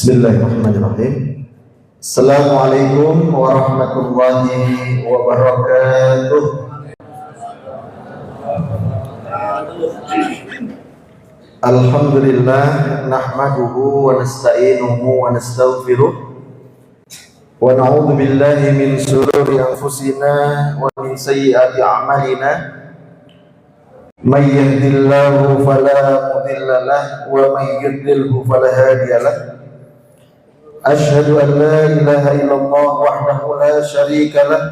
Bismillahirrahmanirrahim. Assalamualaikum warahmatullahi wabarakatuh. Alhamdulillah nahmaduhu wa nasta'inuhu wa nastaghfiruh wa na'udzu billahi min shururi anfusina wa min sayyiati a'malina. May yahdihillahu fala mudilla lahu wa may yudlilhu fala hadiya lahu. Asyhadu an la ilaha illallah wahdahu la syarika lah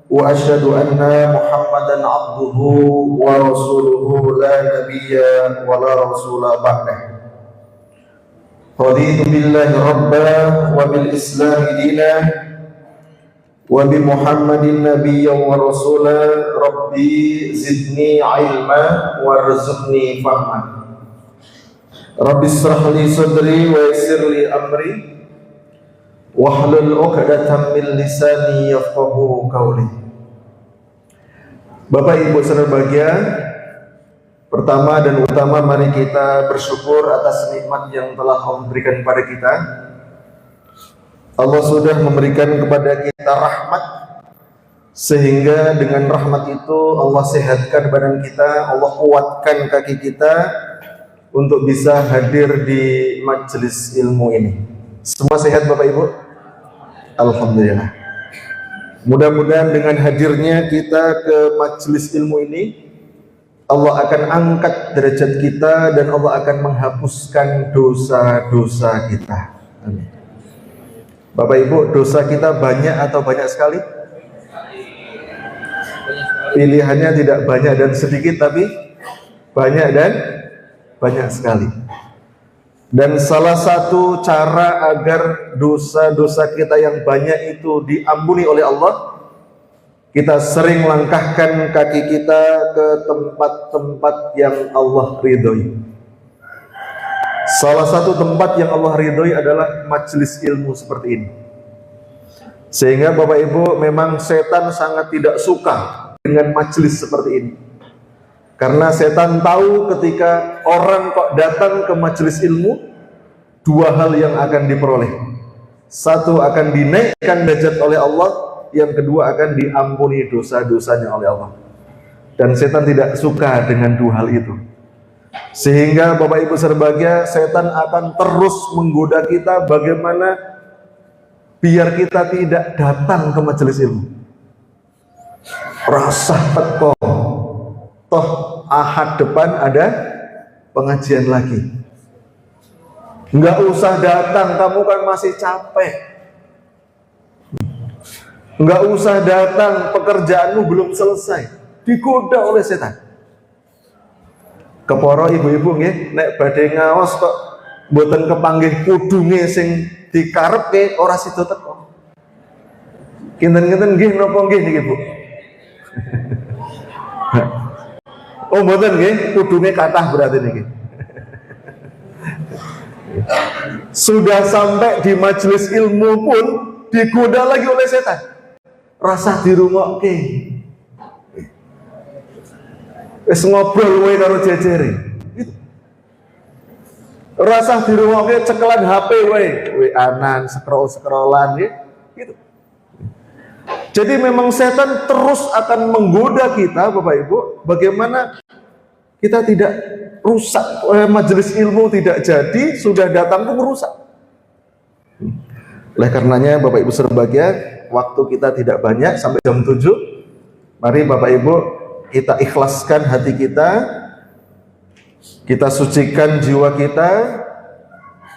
wa asyhadu anna Muhammadan abduhu wa rasuluhu la nabiyya wa la rasula ba'dah. Raditu billahi rabba wa bil islam dina wa bi Muhammadin nabiyya wa rasula. Rabbi zidni ilma warzuqni fahma. Rabbi israh li sadri wa yassir li amri wahlul 'uqdatam min lisani yafqahu qawli. Bapak Ibu saudara bahagia, pertama dan utama mari kita bersyukur atas nikmat yang telah Allah berikan kepada kita. Allah sudah memberikan kepada kita rahmat, sehingga dengan rahmat itu Allah sehatkan badan kita, Allah kuatkan kaki kita untuk bisa hadir di majelis ilmu ini. Semua sehat Bapak Ibu? Alhamdulillah. Mudah-mudahan dengan hadirnya kita ke majelis ilmu ini, Allah akan angkat derajat kita dan Allah akan menghapuskan dosa-dosa kita. Amin. Bapak Ibu, dosa kita banyak atau banyak sekali? Pilihannya tidak banyak dan sedikit, tapi banyak dan banyak sekali. Dan salah satu cara agar dosa-dosa kita yang banyak itu diampuni oleh Allah, kita sering langkahkan kaki kita ke tempat-tempat yang Allah ridhoi. Salah satu tempat yang Allah ridhoi adalah majelis ilmu seperti ini. Sehingga Bapak Ibu, memang setan sangat tidak suka dengan majelis seperti ini. Karena setan tahu ketika orang kok datang ke majelis ilmu, dua hal yang akan diperoleh. Satu, akan dinaikkan derajat oleh Allah. Yang kedua, akan diampuni dosa-dosanya oleh Allah. Dan setan tidak suka dengan dua hal itu. Sehingga Bapak Ibu berbahagia, setan akan terus menggoda kita bagaimana biar kita tidak datang ke majelis ilmu. Rasa teko, toh Ahad depan ada pengajian lagi. Enggak usah datang, kamu kan masih capek. Enggak usah datang, pekerjaanmu belum selesai. Digoda oleh setan. Keporo ibu-ibu nggih, nek badhe ngaos kok mboten kepanggih kudunge sing dikarepke ora sida teko. Kinten-kinten nggih napa nggih niki, Bu? Oh mboten nggih, kudunge kathah berarti niki. Sudah sampai di majelis ilmu pun digoda lagi oleh setan. Rasa dirungokke. Wis ngobrol wae karo jejere. Rasa dirungokke cekelan HP wae, WA-an, scroll-scrollan gitu. Jadi memang setan terus akan menggoda kita Bapak Ibu, bagaimana kita tidak rusak, majelis ilmu tidak jadi, sudah datang pun merusak. Oleh karenanya Bapak Ibu berbahagia, waktu kita tidak banyak sampai jam 7. Mari Bapak Ibu kita ikhlaskan hati kita sucikan jiwa kita.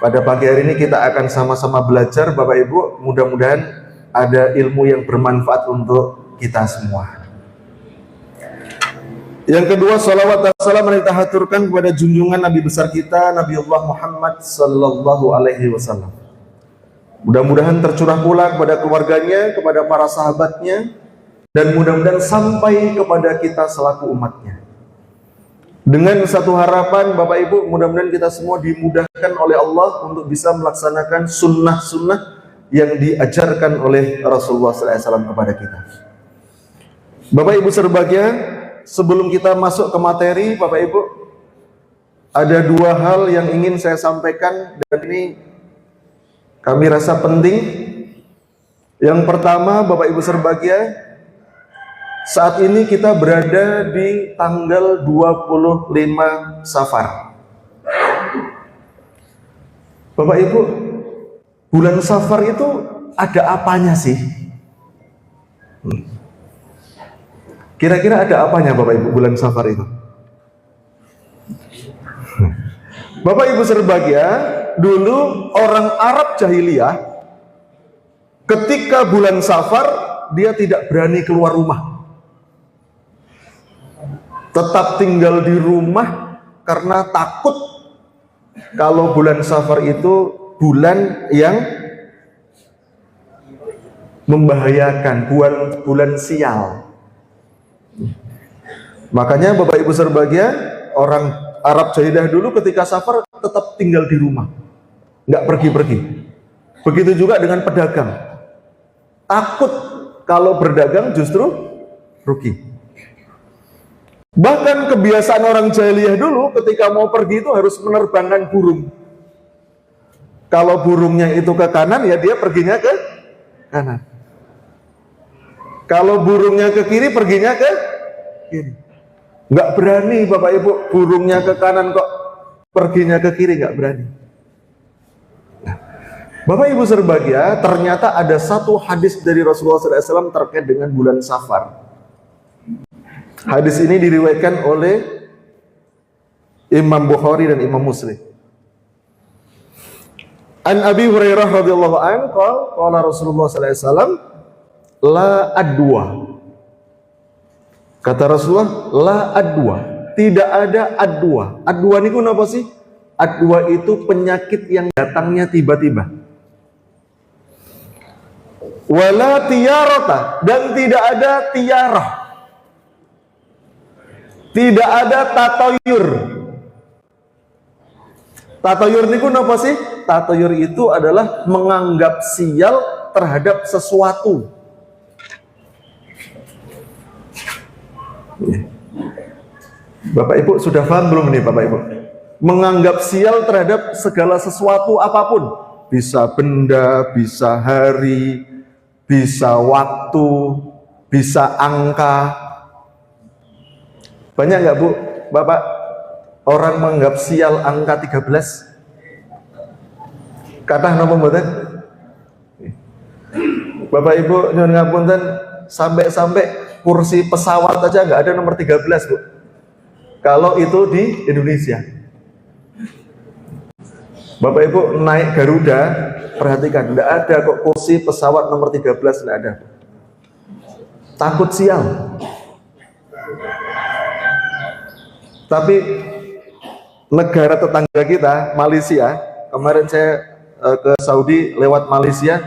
Pada pagi hari ini kita akan sama-sama belajar Bapak Ibu, mudah-mudahan ada ilmu yang bermanfaat untuk kita semua. Yang kedua, salawat dan salam kita haturkan kepada junjungan Nabi besar kita, Nabiullah Muhammad sallallahu alaihi wasallam. Mudah-mudahan tercurah pula kepada keluarganya, kepada para sahabatnya, dan mudah-mudahan sampai kepada kita selaku umatnya. Dengan satu harapan Bapak Ibu, mudah-mudahan kita semua dimudahkan oleh Allah untuk bisa melaksanakan sunnah-sunnah yang diajarkan oleh Rasulullah SAW kepada kita. Bapak Ibu berbahagia, sebelum kita masuk ke materi Bapak Ibu, ada dua hal yang ingin saya sampaikan, dan ini kami rasa penting. Yang pertama, Bapak Ibu berbahagia, saat ini kita berada di tanggal 25 Safar. Bapak Ibu, bulan Safar itu ada apanya sih? Kira-kira ada apanya Bapak Ibu bulan Safar itu? Bapak Ibu berbahagia, dulu orang Arab jahiliyah ketika bulan Safar dia tidak berani keluar rumah. Tetap tinggal di rumah karena takut kalau bulan Safar itu bulan yang membahayakan, bulan sial. Makanya Bapak Ibu berbahagia, orang Arab jahiliyah dulu ketika Safar tetap tinggal di rumah, nggak pergi-pergi. Begitu juga dengan pedagang, takut kalau berdagang justru rugi. Bahkan kebiasaan orang jahiliyah dulu ketika mau pergi itu harus menerbangkan burung. Kalau burungnya itu ke kanan, ya dia perginya ke kanan. Kalau burungnya ke kiri, perginya ke kiri. Nggak berani Bapak Ibu, burungnya ke kanan kok perginya ke kiri, nggak berani. Nah, Bapak Ibu berbahagia, ternyata ada satu hadis dari Rasulullah SAW terkait dengan bulan Safar. Hadis ini diriwayatkan oleh Imam Bukhari dan Imam Muslim. An Abi Hurairah radhiyallahu anhu qala Rasulullah sallallahu alaihi wasallam la adwa. Kata Rasulullah, la adwa, tidak ada adwa. Adwa niku napa sih? Adwa itu penyakit yang datangnya tiba-tiba. Wala tiyarata, dan tidak ada tiarah. Tidak ada tatoyur. Tatoyur niku napa sih? Tatoyur itu adalah menganggap sial terhadap sesuatu. Bapak Ibu sudah paham belum nih Bapak Ibu? Menganggap sial terhadap segala sesuatu apapun. Bisa benda, bisa hari, bisa waktu, bisa angka. Banyak nggak Bu, Bapak, orang menganggap sial angka 13? Kathah napa mboten? Bapak Ibu nyuwun ngapunten, sampai kursi pesawat aja nggak ada nomor 13 Bu. Kalau itu di Indonesia. Bapak Ibu naik Garuda, perhatikan, nggak ada kok kursi pesawat nomor 13, nggak ada. Takut sial. Tapi negara tetangga kita, Malaysia, kemarin saya ke Saudi lewat Malaysia,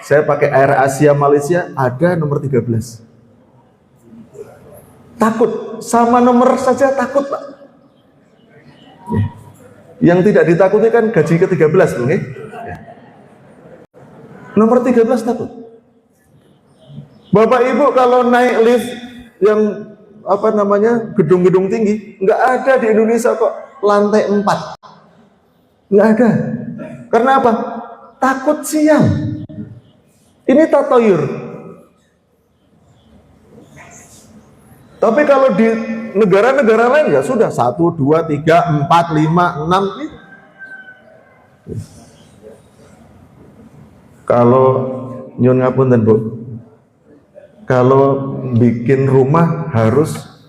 saya pakai Air Asia Malaysia, ada nomor 13. Takut, sama nomor saja takut Pak. Yang tidak ditakuti kan gaji ke-13 Bu, nomor 13 takut. Bapak Ibu kalau naik lift yang gedung-gedung tinggi, nggak ada di Indonesia kok, lantai 4 nggak ada. Karena apa? Takut sial. Ini tatoyur. Tapi kalau di negara-negara lain ya sudah 1, 2, 3, 4, 5, 6 gitu. Kalau nyun ngapunten Bu, kalau bikin rumah harus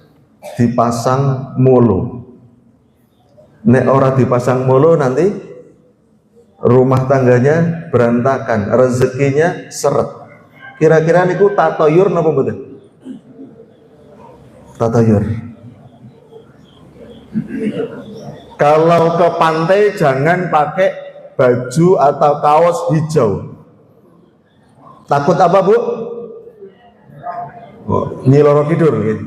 dipasang molo. Nek ora dipasang molo nanti rumah tangganya berantakan, rezekinya seret. Kira-kira niku tatoyur napa mboten? Tatoyur. Kalau ke pantai jangan pakai baju atau kaos hijau. Takut apa Bu? Nyi Loro Kidul gitu.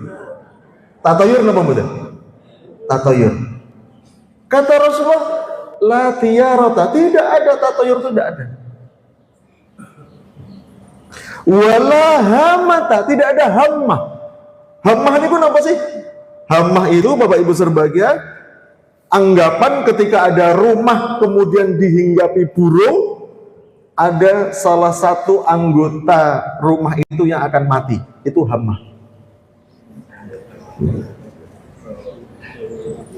Tatoyur napa mboten? Tatoyur. Kata Rasulullah, la tiyarata, tidak ada tatoyur, itu tidak ada. Wala hamata, tidak ada hammah. Hammah itu apa sih? Hammah itu Bapak Ibu berbahagia, anggapan ketika ada rumah kemudian dihinggapi burung, ada salah satu anggota rumah itu yang akan mati, itu hama.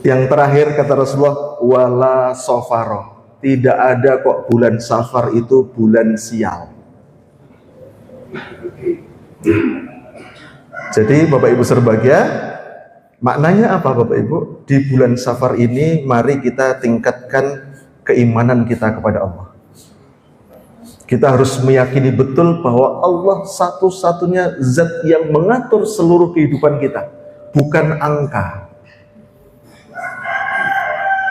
Yang terakhir kata Rasulullah, wala sofaro, tidak ada kok bulan Safar itu bulan sial. Jadi Bapak Ibu berbahagia, maknanya apa Bapak Ibu? Di bulan Safar ini mari kita tingkatkan keimanan kita kepada Allah. Kita harus meyakini betul bahwa Allah satu-satunya zat yang mengatur seluruh kehidupan kita, bukan angka.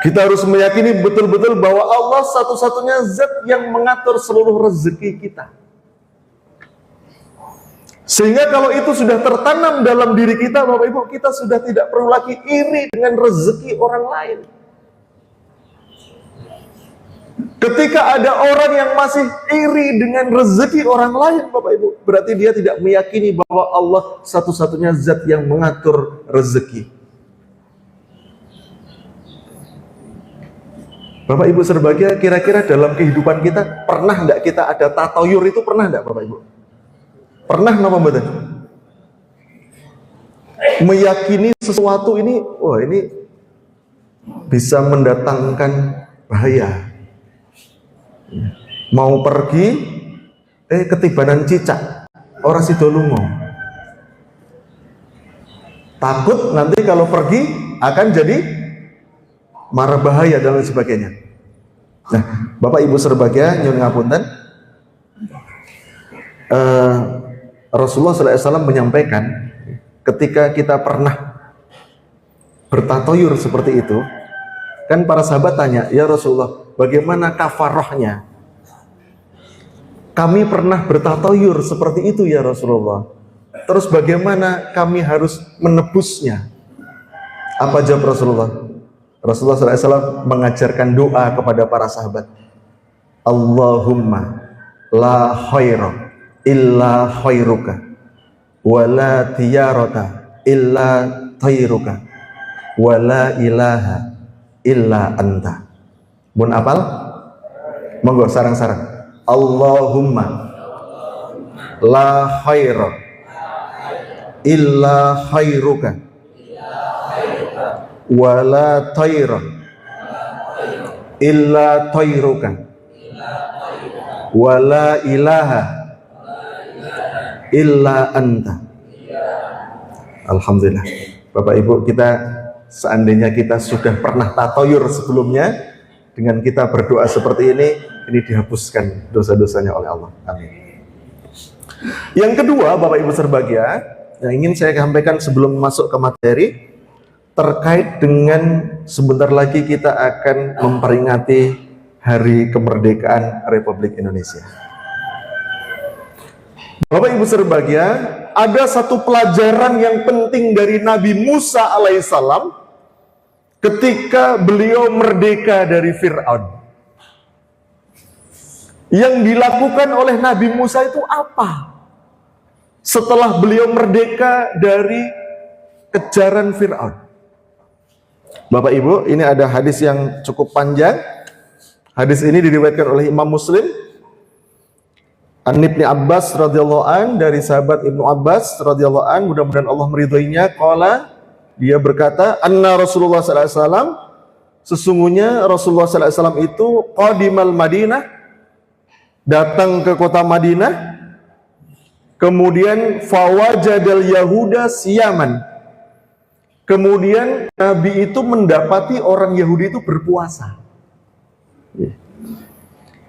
Kita harus meyakini betul-betul bahwa Allah satu-satunya zat yang mengatur seluruh rezeki kita. Sehingga kalau itu sudah tertanam dalam diri kita, Bapak Ibu, kita sudah tidak perlu lagi iri dengan rezeki orang lain. Ketika ada orang yang masih iri dengan rezeki orang lain, Bapak Ibu, berarti dia tidak meyakini bahwa Allah satu-satunya zat yang mengatur rezeki. Bapak Ibu berbahagia, kira-kira dalam kehidupan kita pernah enggak kita ada tatoyur itu, pernah enggak Bapak Ibu? Pernah napa mboten? Meyakini sesuatu ini, wah ini bisa mendatangkan bahaya. Mau pergi, ketibanan cicak, orang sidolungo. Takut nanti kalau pergi akan jadi mara bahaya dan lain sebagainya. Nah, Bapak Ibu berbahagia, nyuwun ngapunten. Rasulullah SAW menyampaikan ketika kita pernah bertatoyur seperti itu, kan para sahabat tanya, ya Rasulullah, bagaimana kafarahnya? Kami pernah bertatoyur seperti itu ya Rasulullah. Terus bagaimana kami harus menebusnya? Apa jawab Rasulullah? Rasulullah SAW mengajarkan doa kepada para sahabat. Allahumma la khaira illa khairuka wa la tiyarata illa tayruka wa la ilaha illa anta. Mun apal? Monggo sarang-sarang. Allahumma la khaira illa khairuka wa la tayra illa tayruka wa la ilaha illa anta. Alhamdulillah. Bapak Ibu, kita seandainya kita sudah pernah tatoyur sebelumnya, dengan kita berdoa seperti ini dihapuskan dosa-dosanya oleh Allah. Amin. Yang kedua, Bapak Ibu berbahagia, yang ingin saya sampaikan sebelum masuk ke materi, terkait dengan sebentar lagi kita akan memperingati Hari Kemerdekaan Republik Indonesia. Bapak Ibu berbahagia, ada satu pelajaran yang penting dari Nabi Musa alaihissalam ketika beliau merdeka dari Fir'aun. Yang dilakukan oleh Nabi Musa itu apa? Setelah beliau merdeka dari kejaran Fir'aun. Bapak Ibu, ini ada hadis yang cukup panjang. Hadis ini diriwayatkan oleh Imam Muslim. An Ibnu Abbas radhiyallahu an, dari sahabat Ibnu Abbas radhiyallahu an, mudah-mudahan Allah meridhoinya, qala, dia berkata, anna Rasulullah sallallahu alaihi wasallam, sesungguhnya Rasulullah sallallahu alaihi wasallam itu qadimal Madinah, datang ke kota Madinah, kemudian fawajadal Yahuda siyaman, kemudian Nabi itu mendapati orang Yahudi itu berpuasa.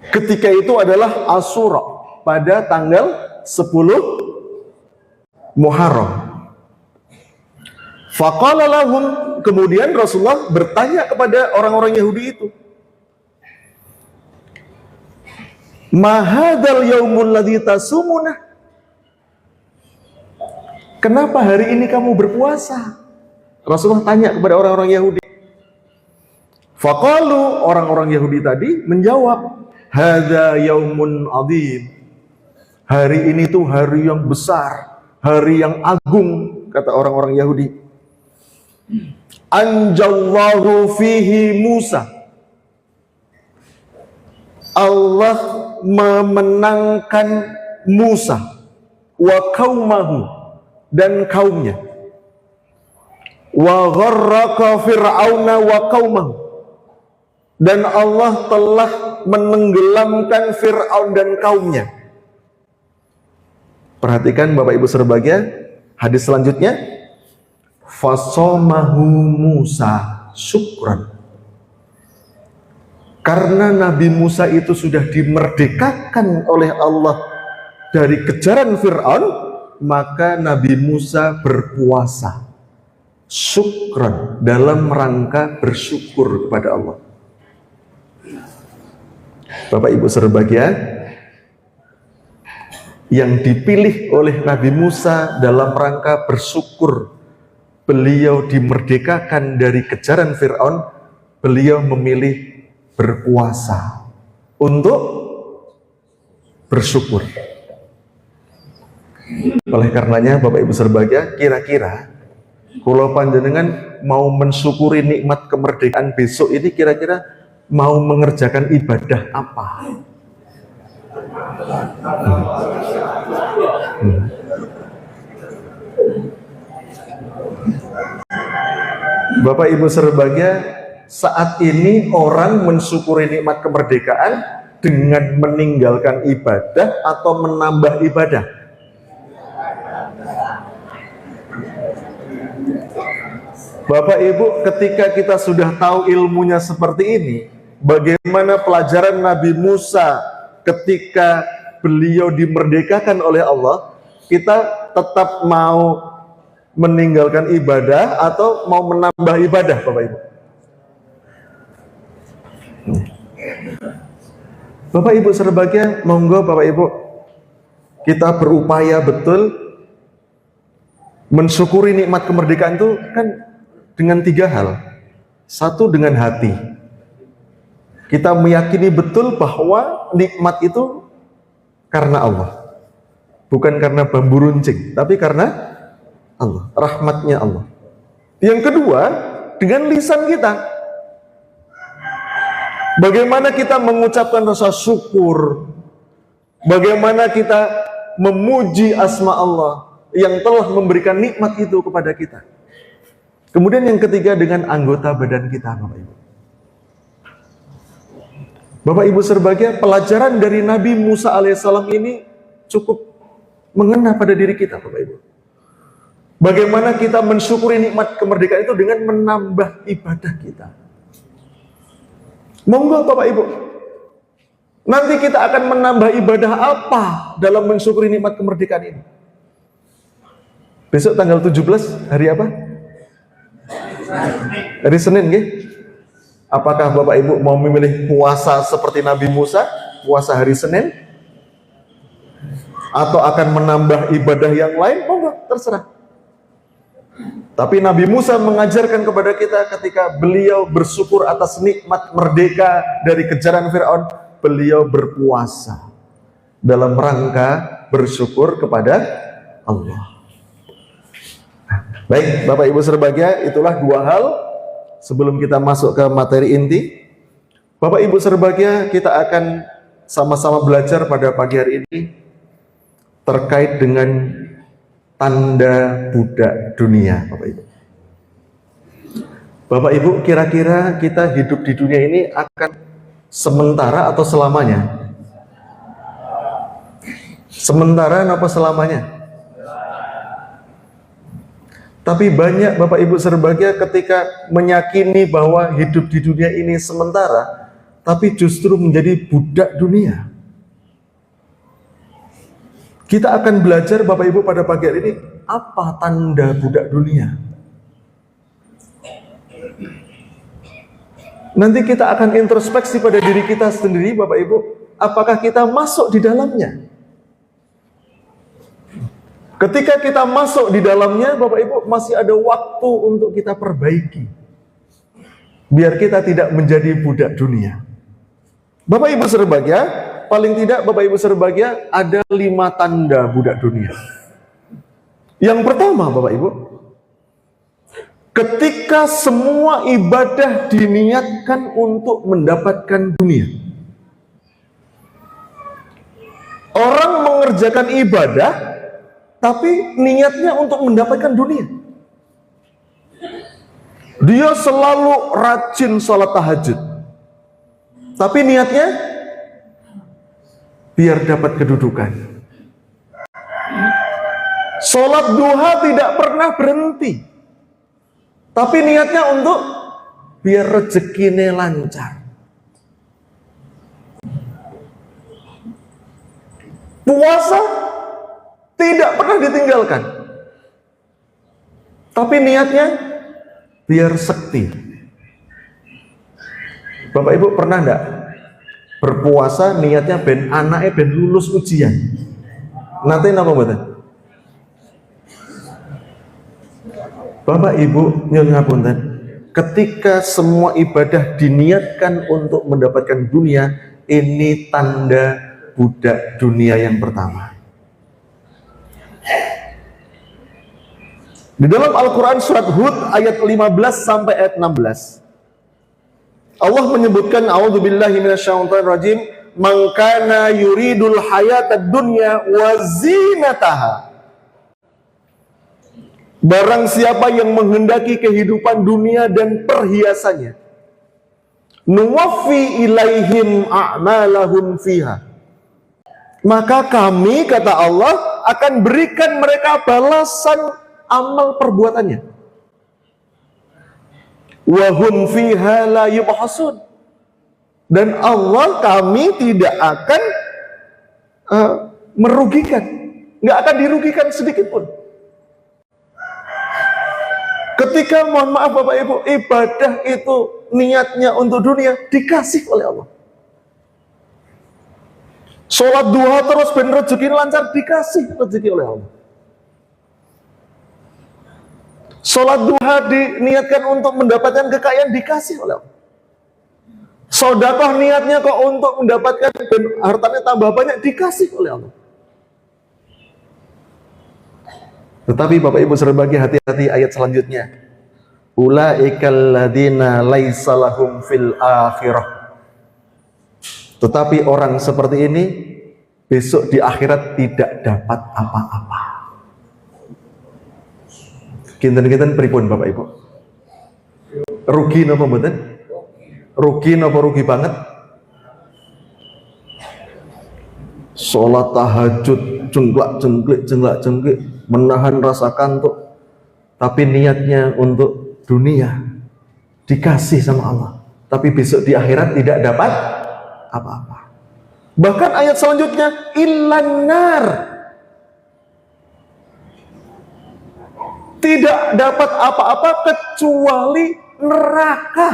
Ketika itu adalah Asyura, pada tanggal 10 Muharram. Faqala lahum, kemudian Rasulullah bertanya kepada orang-orang Yahudi itu, ma hadzal yaumul ladzi tasumuna, kenapa hari ini kamu berpuasa? Rasulullah tanya kepada orang-orang Yahudi. Faqalu, orang-orang Yahudi tadi menjawab, hadza yaumun adzim, hari ini tuh hari yang besar, hari yang agung, kata orang-orang Yahudi. Anjallahu fihi Musa, Allah memenangkan Musa wa qaumahu, dan kaumnya, wa gharraqa fir'auna wa qaumahu, dan Allah telah menenggelamkan Fir'aun dan kaumnya. Perhatikan Bapak Ibu berbahagia, hadis selanjutnya, fasomahu Musa syukran. Karena Nabi Musa itu sudah dimerdekakan oleh Allah dari kejaran Fir'aun, maka Nabi Musa berpuasa syukran, dalam rangka bersyukur kepada Allah. Bapak Ibu berbahagia, yang dipilih oleh Nabi Musa dalam rangka bersyukur, beliau dimerdekakan dari kejaran Fir'aun, beliau memilih berpuasa untuk bersyukur. Oleh karenanya Bapak Ibu berbahagia, kira-kira kalau panjenengan mau mensyukuri nikmat kemerdekaan besok ini, kira-kira mau mengerjakan ibadah apa? Bapak Ibu berbahagia, saat ini orang mensyukuri nikmat kemerdekaan dengan meninggalkan ibadah atau menambah ibadah? Bapak Ibu, ketika kita sudah tahu ilmunya seperti ini, bagaimana pelajaran Nabi Musa ketika beliau dimerdekakan oleh Allah, kita tetap mau meninggalkan ibadah atau mau menambah ibadah, Bapak Ibu? Bapak Ibu berbahagia, monggo Bapak Ibu kita berupaya betul mensyukuri nikmat kemerdekaan itu kan dengan 3 hal. Satu, dengan hati. Kita meyakini betul bahwa nikmat itu karena Allah, bukan karena bambu runcing, tapi karena Allah, rahmatnya Allah. Yang kedua, dengan lisan kita. Bagaimana kita mengucapkan rasa syukur, bagaimana kita memuji asma Allah yang telah memberikan nikmat itu kepada kita. Kemudian yang ketiga, dengan anggota badan kita, Bapak Ibu. Bapak Ibu berbahagia, pelajaran dari Nabi Musa alaihissalam ini cukup mengena pada diri kita, Bapak Ibu. Bagaimana kita mensyukuri nikmat kemerdekaan itu dengan menambah ibadah kita. Monggo Bapak Ibu, nanti kita akan menambah ibadah apa dalam mensyukuri nikmat kemerdekaan ini? Besok tanggal 17 hari apa? Hari Senin, nggih? Apakah Bapak Ibu mau memilih puasa seperti Nabi Musa, puasa hari Senin? Atau akan menambah ibadah yang lain? Monggo, terserah. Tapi Nabi Musa mengajarkan kepada kita ketika beliau bersyukur atas nikmat merdeka dari kejaran Fir'aun, beliau berpuasa dalam rangka bersyukur kepada Allah. Baik, Bapak Ibu berbahagia, itulah 2 hal sebelum kita masuk ke materi inti. Bapak Ibu berbahagia, kita akan sama-sama belajar pada pagi hari ini terkait dengan tanda budak dunia, Bapak Ibu. Bapak Ibu, kira-kira kita hidup di dunia ini akan sementara atau selamanya? Sementara apa selamanya? Tapi banyak Bapak Ibu berbahagia ketika meyakini bahwa hidup di dunia ini sementara, tapi justru menjadi budak dunia. Kita akan belajar Bapak Ibu pada pagi hari ini, apa tanda budak dunia. Nanti kita akan introspeksi pada diri kita sendiri Bapak Ibu, apakah kita masuk di dalamnya. Ketika kita masuk di dalamnya Bapak Ibu, masih ada waktu untuk kita perbaiki, biar kita tidak menjadi budak dunia. Bapak Ibu berbahagia, paling tidak Bapak Ibu berbahagia, ada 5 tanda budak dunia. Yang pertama Bapak Ibu, ketika semua ibadah diniatkan untuk mendapatkan dunia. Orang mengerjakan ibadah, tapi niatnya untuk mendapatkan dunia. Dia selalu rajin sholat tahajud, tapi niatnya biar dapat kedudukan. Sholat duha tidak pernah berhenti, tapi niatnya untuk biar rezekinya lancar. Puasa tidak pernah ditinggalkan, tapi niatnya biar sakti. Bapak Ibu pernah enggak berpuasa niatnya ben anaknya ben lulus ujian? Nanti apa mboten? Bapak Ibu nyuwun ngapunten, ketika semua ibadah diniatkan untuk mendapatkan dunia, ini tanda budak dunia yang pertama. Di dalam Al-Quran surat Hud ayat 15 sampai ayat 16, Allah menyebutkan, a'udzubillahi minasyaitonir rajim, man kana yuridul hayatad dunya wa zinataha. Barang siapa yang menghendaki kehidupan dunia dan perhiasannya, nuwaffi ilaihim a'malahum fiha, maka kami, kata Allah, akan berikan mereka balasan amal perbuatannya. Wa hum fiha la yubhasun. Dan Allah, kami tidak akan merugikan, nggak akan dirugikan sedikit pun. Ketika, mohon maaf Bapak Ibu, ibadah itu niatnya untuk dunia, dikasih oleh Allah. Sholat duha terus ben rezeki lancar, dikasih rezeki oleh Allah. Sholat duha diniatkan untuk mendapatkan kekayaan, dikasih oleh Allah. Sedekah niatnya kok untuk mendapatkan dan hartanya tambah banyak, dikasih oleh Allah. Tetapi Bapak Ibu serbagi, hati-hati ayat selanjutnya. Ulaikal ladzina laisa lahum fil akhirah. Tetapi orang seperti ini besok di akhirat tidak dapat apa-apa. Kinten-kinten pripun Bapak Ibu? Rugi napa mboten? Rugi napa rugi banget? Sholat tahajud jenglak-jengklik menahan rasa kantuk, tapi niatnya untuk dunia, dikasih sama Allah, tapi besok di akhirat tidak dapat apa-apa. Bahkan ayat selanjutnya, illan nar, tidak dapat apa-apa kecuali neraka.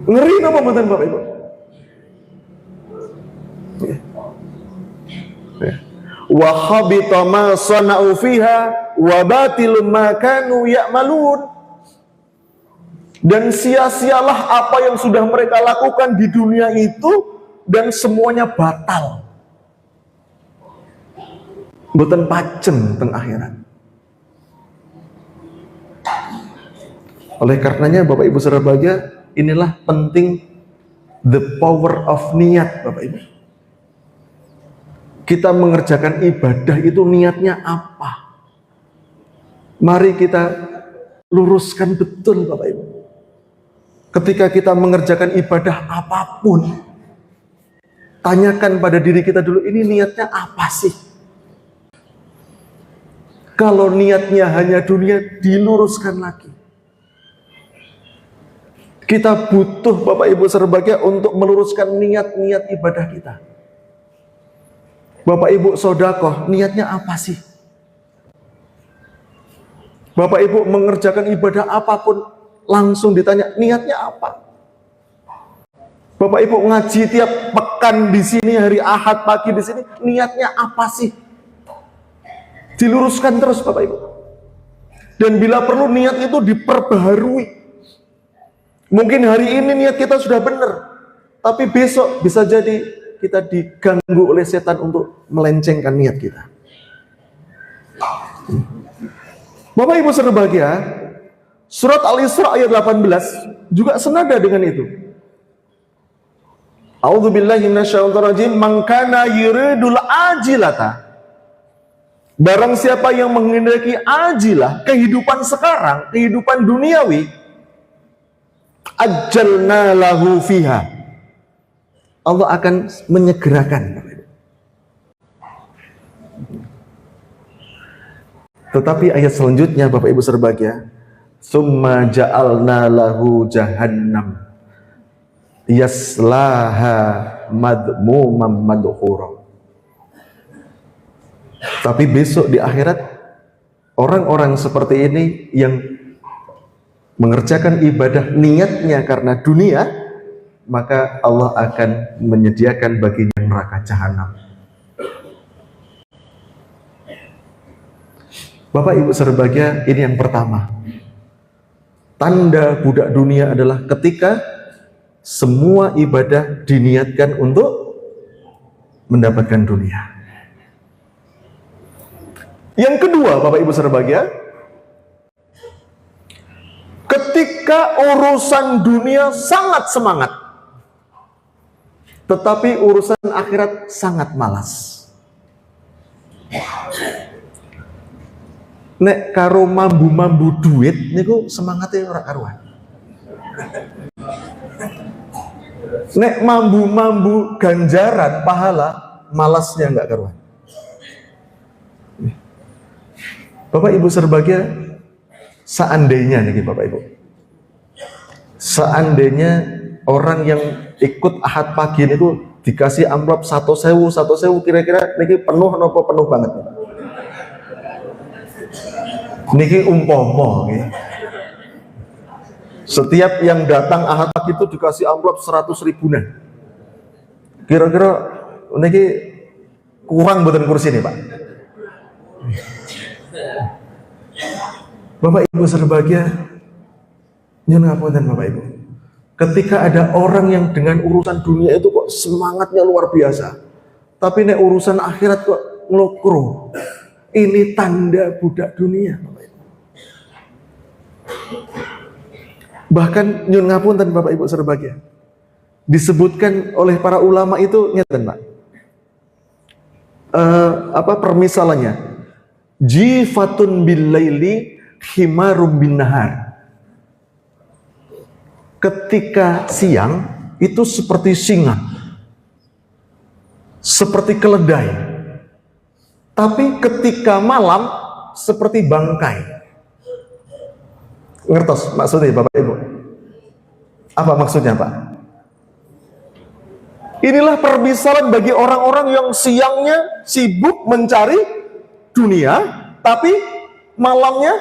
Ngeri apa betul Bapak Ibu? Wa habita ma sana'u fiha wa batilum ma kanu ya'malun. Dan sia-sialah apa yang sudah mereka lakukan di dunia itu, dan semuanya batal. Mboten pacem teng akhirat. Oleh karenanya Bapak Ibu saudara bahagia, inilah penting the power of niat Bapak Ibu. Kita mengerjakan ibadah itu niatnya apa? Mari kita luruskan betul Bapak Ibu. Ketika kita mengerjakan ibadah apapun, tanyakan pada diri kita dulu, ini niatnya apa sih? Kalau niatnya hanya dunia, diluruskan lagi. Kita butuh Bapak Ibu serbahagia untuk meluruskan niat-niat ibadah kita. Bapak Ibu sedekah, niatnya apa sih? Bapak Ibu mengerjakan ibadah apapun, langsung ditanya, niatnya apa? Bapak Ibu ngaji tiap pekan di sini, hari Ahad pagi di sini, niatnya apa sih? Diluruskan terus Bapak Ibu. Dan bila perlu niat itu diperbaharui. Mungkin hari ini niat kita sudah benar, tapi besok bisa jadi kita diganggu oleh setan untuk melencengkan niat kita. Bapak Ibu saudara bahagia, surat Al-Isra ayat 18 juga senada dengan itu. A'udzubillahi minasyaitonirrajim. Man kana yuridul ajilata. Barang siapa yang menghendaki ajilah, kehidupan sekarang, kehidupan duniawi, ajjalna lahu fiha. Allah akan menyegerakan. Tetapi ayat selanjutnya Bapak Ibu berbahagia, summa ja'alna lahu jahannam yaslaha madmumam madhura. Tapi besok di akhirat, orang-orang seperti ini yang mengerjakan ibadah niatnya karena dunia, maka Allah akan menyediakan baginya neraka jahanam. Bapak Ibu berbahagia, ini yang pertama. Tanda budak dunia adalah ketika semua ibadah diniatkan untuk mendapatkan dunia. Yang kedua, Bapak Ibu berbahagia, ketika urusan dunia sangat semangat, tetapi urusan akhirat sangat malas. Nek karo mambu-mambu duit niku semangatnya ora karuan. Nek mambu-mambu ganjaran pahala, malasnya enggak karuan. Bapak Ibu berbahagia, seandainya nih Bapak Ibu, seandainya orang yang ikut ahad pagi itu dikasih amplop 1.000, kira-kira niki penuh nopo penuh banget nih? Niki umpama nggih. Setiap yang datang ahad pagi itu dikasih amplop 100 ribuan. Kira-kira niki kurang mboten kursi nih, Pak? Bapak Ibu berbahagia, nyuwun ngapunten Bapak Ibu. Ketika ada orang yang dengan urusan dunia itu kok semangatnya luar biasa, tapi nek urusan akhirat kok nglokro. Ini tanda budak dunia, Bapak Ibu. Bahkan nyuwun ngapunten Bapak Ibu berbahagia, disebutkan oleh para ulama itu ngeten, Pak. Permisalannya, jifatun bil laili himarum bin nahar. Ketika siang itu seperti singa, seperti keledai, tapi ketika malam seperti bangkai. Ngertos maksudnya Bapak Ibu? Apa maksudnya Pak? Inilah permisalan bagi orang-orang yang siangnya sibuk mencari dunia, tapi malamnya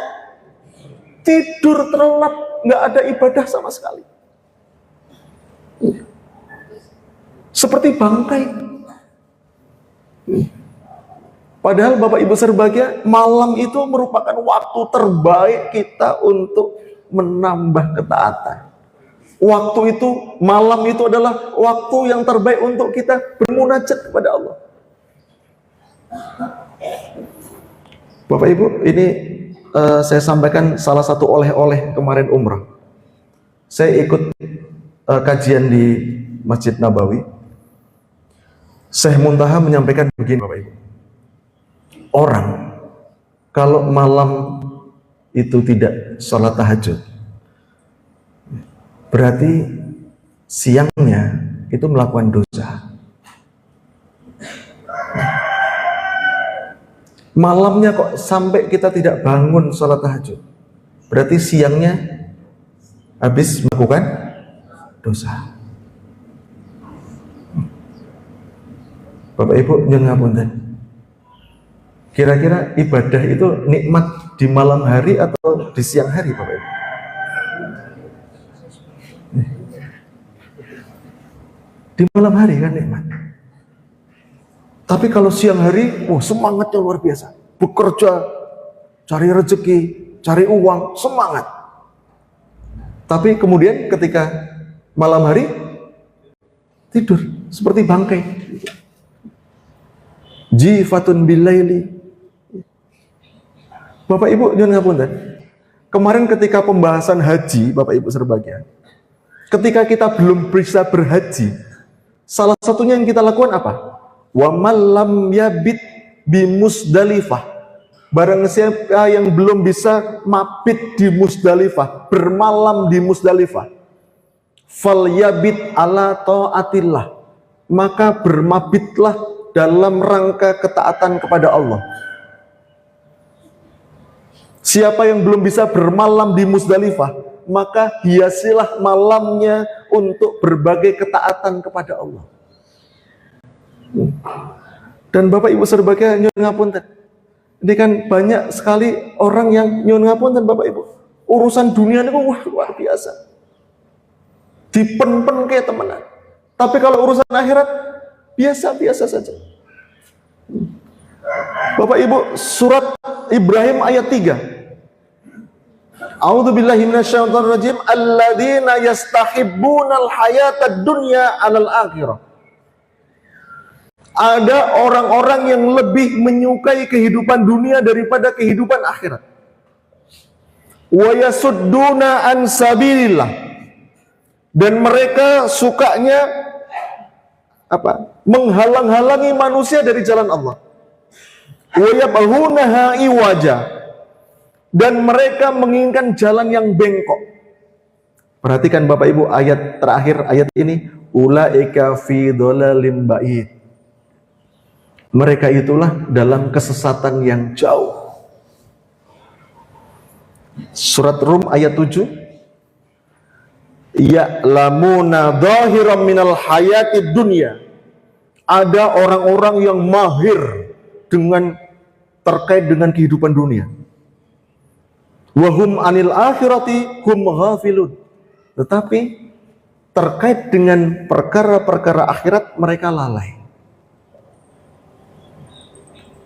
tidur terlelap, nggak ada ibadah sama sekali. Seperti bangkai. Padahal Bapak Ibu berbahagia, malam itu merupakan waktu terbaik kita untuk menambah ketaatan. Waktu itu, malam itu adalah waktu yang terbaik untuk kita bermunajat kepada Allah. Bapak Ibu, ini saya sampaikan salah satu oleh-oleh kemarin umrah. Saya ikut kajian di Masjid Nabawi. Syekh Muntaha menyampaikan begini Bapak Ibu. Orang kalau malam itu tidak sholat tahajud, berarti siangnya itu melakukan dosa. Malamnya kok sampai kita tidak bangun sholat tahajud, berarti siangnya habis melakukan dosa. Bapak Ibu nyuwun ngapunten. Kira-kira ibadah itu nikmat di malam hari atau di siang hari, Bapak Ibu? Di malam hari kan nikmat. Tapi kalau siang hari, semangatnya luar biasa. Bekerja, cari rezeki, cari uang, semangat. Tapi kemudian ketika malam hari, tidur seperti bangkai. Jifatun bilaili. Bapak Ibu nyuwun ngapunten. Kemarin ketika pembahasan haji, Bapak Ibu berbahagia, ketika kita belum bisa berhaji, Salah satunya yang kita lakukan apa? Wa malam yabit bimusdalifah. Barang siapa yang belum bisa mabit di Musdalifah, bermalam di Musdalifah, fal yabit ala taatillah, maka bermabitlah dalam rangka ketaatan kepada Allah. Siapa yang belum bisa bermalam di Musdalifah, maka hiasilah malamnya untuk berbagai ketaatan kepada Allah. Dan Bapak Ibu serbagia nyuwun ngapunten. Ini kan banyak sekali orang yang nyuwun ngapunten Bapak Ibu. Urusan dunia ini wah luar biasa. Dipen-pen kayak temenan. Tapi kalau urusan akhirat biasa-biasa saja. Bapak Ibu, surat Ibrahim ayat 3. A'udzubillahi minasyaitonirrajim. Alladzina yastahibbunal hayatad dunya 'alal akhirah. Ada orang-orang yang lebih menyukai kehidupan dunia daripada kehidupan akhirat. Wa yasudduna an sabilillah. Dan mereka sukanya apa? Menghalang-halangi manusia dari jalan Allah. Wa yabghunaha iwaja. Dan mereka menginginkan jalan yang bengkok. Perhatikan Bapak Ibu ayat terakhir ayat ini, ulaika fi dhalalim ba'id. Mereka itulah dalam kesesatan yang jauh. Surat Rum ayat 7. Ya'lamuna dhahiran minal hayatid dunya. Ada orang-orang yang mahir terkait dengan kehidupan dunia. Wa hum anil akhirati hum ghafilun. Tetapi terkait dengan perkara-perkara akhirat mereka lalai.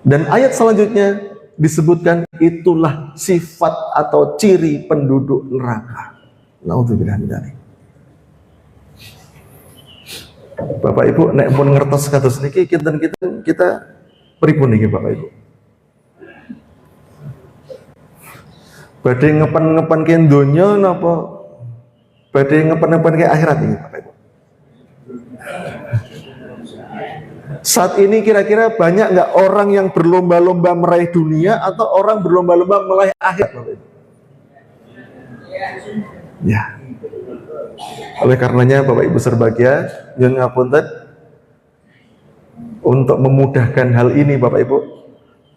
Dan ayat selanjutnya disebutkan itulah sifat atau ciri penduduk neraka. Naudzubillah min dzalik. Bapak Ibu nek pun ngertos kados niki kita pripun niki Bapak Ibu? Badhe ngepen-ngepen ke donya napa badhe ngepen-ngepen ke akhirat ini Bapak Ibu? Saat ini kira-kira banyak nggak orang yang berlomba-lomba meraih dunia atau orang berlomba-lomba meraih akhirat? Ya. Oleh karenanya Bapak Ibu serbagia, yang ngapunten, untuk memudahkan hal ini Bapak Ibu,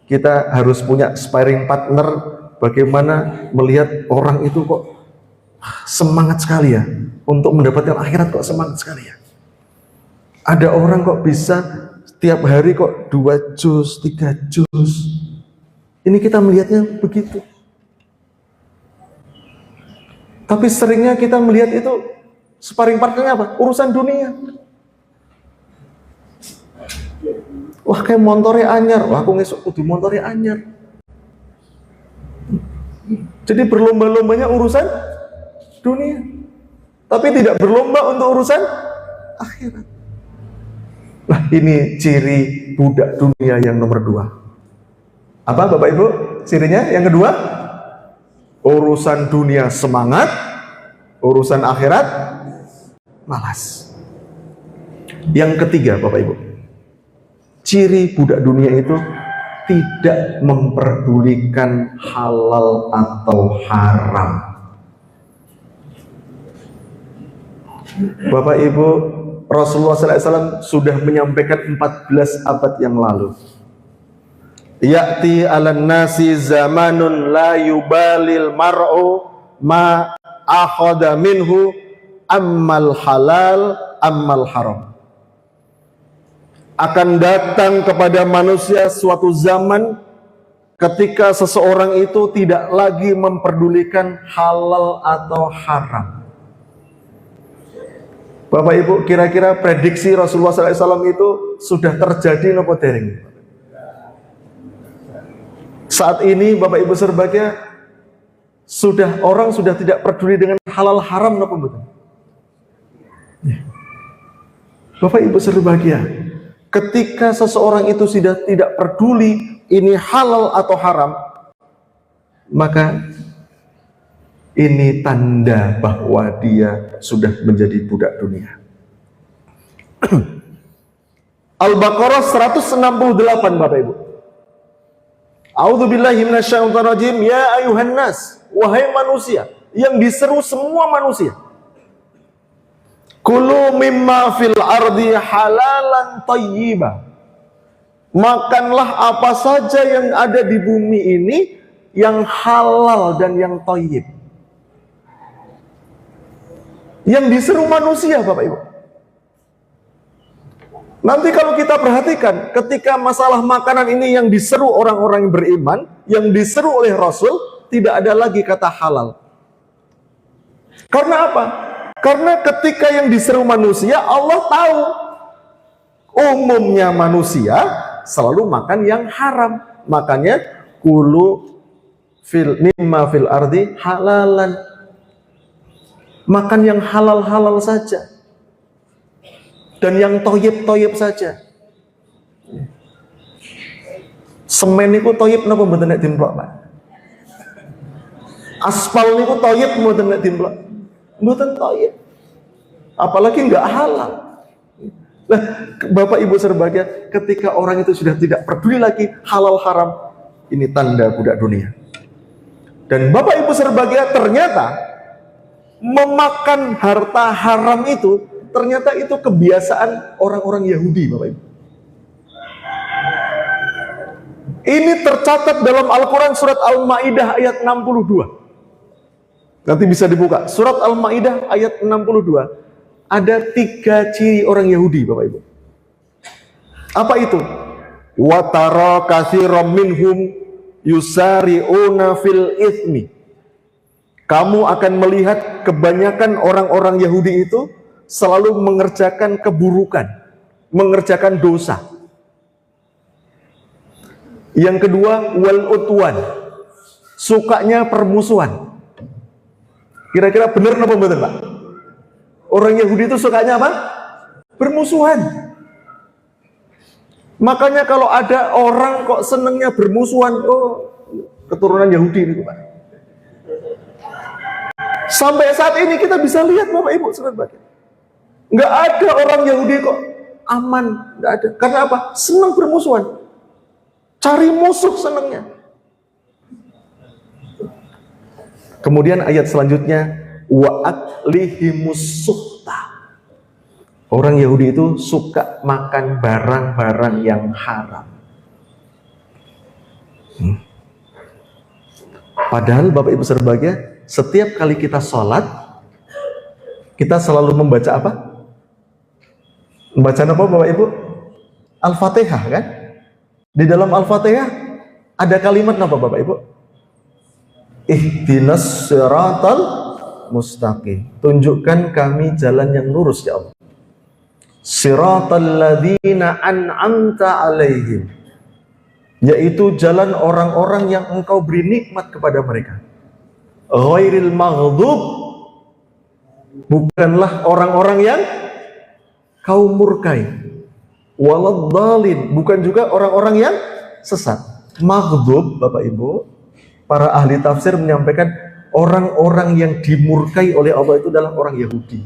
kita harus punya sparring partner. Bagaimana melihat orang itu kok semangat sekali ya untuk mendapatkan akhirat, kok semangat sekali ya. Ada orang kok bisa tiap hari kok 2 juz, 3 juz. Ini kita melihatnya begitu. Tapi seringnya kita melihat itu sparring partnernya apa? Urusan dunia. Wah kayak montore anyar, wah aku ngesuk kudu montore anyar. Jadi berlomba-lombanya urusan dunia. Tapi tidak berlomba untuk urusan akhirat. Nah ini ciri budak dunia yang nomor 2. Apa Bapak Ibu cirinya yang kedua? Urusan dunia semangat, urusan akhirat malas. Yang ketiga Bapak Ibu, ciri budak dunia itu tidak memperdulikan halal atau haram. Bapak Ibu, Rasulullah SAW sudah menyampaikan 14 abad yang lalu. Ya'ti 'alan nasi zamanun la yubalil mar'u ma akhadha minhu ammal halal ammal haram. Akan datang kepada manusia suatu zaman ketika seseorang itu tidak lagi memperdulikan halal atau haram. Bapak Ibu, kira-kira prediksi Rasulullah SAW itu sudah terjadi napa dereng? Saat ini Bapak Ibu serbagia, orang sudah tidak peduli dengan halal haram napa mboten? Bapak Ibu serbagia, ketika seseorang itu sudah tidak peduli ini halal atau haram, maka ini tanda bahwa dia sudah menjadi budak dunia. Al-Baqarah 168 Bapak Ibu. A'udzubillahi minasyaitonirrajim. Ya ayuhan nas, wahai manusia, yang diseru semua manusia. Kulu mimma fil ardi halalan thayyiba. Makanlah apa saja yang ada di bumi ini yang halal dan yang thayyib. Yang diseru manusia Bapak Ibu. Nanti kalau kita perhatikan, ketika masalah makanan ini yang diseru orang-orang yang beriman, yang diseru oleh Rasul, tidak ada lagi kata halal. Karena apa? Karena ketika yang diseru manusia, Allah tahu umumnya manusia selalu makan yang haram. Makanya kulu mimma fil ardi halalan. Makan yang halal-halal saja. Dan yang toyib-toyib saja. Semen itu toyib napa mboten nek dimplok, Pak? Aspal niku toyib mboten nek dimplok. Mboten toyib. Apalagi enggak halal. Nah, Bapak Ibu serbahagia, ketika orang itu sudah tidak peduli lagi halal haram, ini tanda budak dunia. Dan Bapak Ibu serbahagia, ternyata memakan harta haram itu ternyata itu kebiasaan orang-orang Yahudi, Bapak Ibu. Ini tercatat dalam Al-Quran surat Al-Ma'idah ayat 62. Nanti bisa dibuka. Surat Al-Ma'idah ayat 62. Ada 3 ciri orang Yahudi, Bapak Ibu. Apa itu? Wa tara katsiran minhum yusari'una fil itsmi. Kamu akan melihat kebanyakan orang-orang Yahudi itu selalu mengerjakan keburukan, mengerjakan dosa. Yang kedua, wal utwan, sukanya permusuhan. Kira-kira benar apa betul, Pak? Orang Yahudi itu sukanya apa? Bermusuhan. Makanya kalau ada orang kok senengnya bermusuhan, oh, keturunan Yahudi itu, Pak. Sampai saat ini kita bisa lihat, Bapak Ibu, saudara-saudara. Nggak ada orang Yahudi kok aman, nggak ada. Karena apa? Senang bermusuhan, cari musuh senangnya. Kemudian ayat selanjutnya, wa aklihimus suhta. Orang Yahudi itu suka makan barang-barang yang haram. Padahal Bapak Ibu serbahagia, setiap kali kita sholat, kita selalu membaca apa? Membaca apa Bapak Ibu? Al-Fatihah kan? Di dalam Al-Fatihah ada kalimat apa Bapak Ibu? Ihdinas siratal mustaqim. Tunjukkan kami jalan yang lurus ya Allah. Siratal ladzina an'amta alaihim. Yaitu jalan orang-orang yang Engkau beri nikmat kepada mereka. Ghairil maghdub, bukanlah orang-orang yang Kau murkai. Waladhdallin, bukan juga orang-orang yang sesat. Maghdub, Bapak Ibu, para ahli tafsir menyampaikan orang-orang yang dimurkai oleh Allah itu adalah orang Yahudi.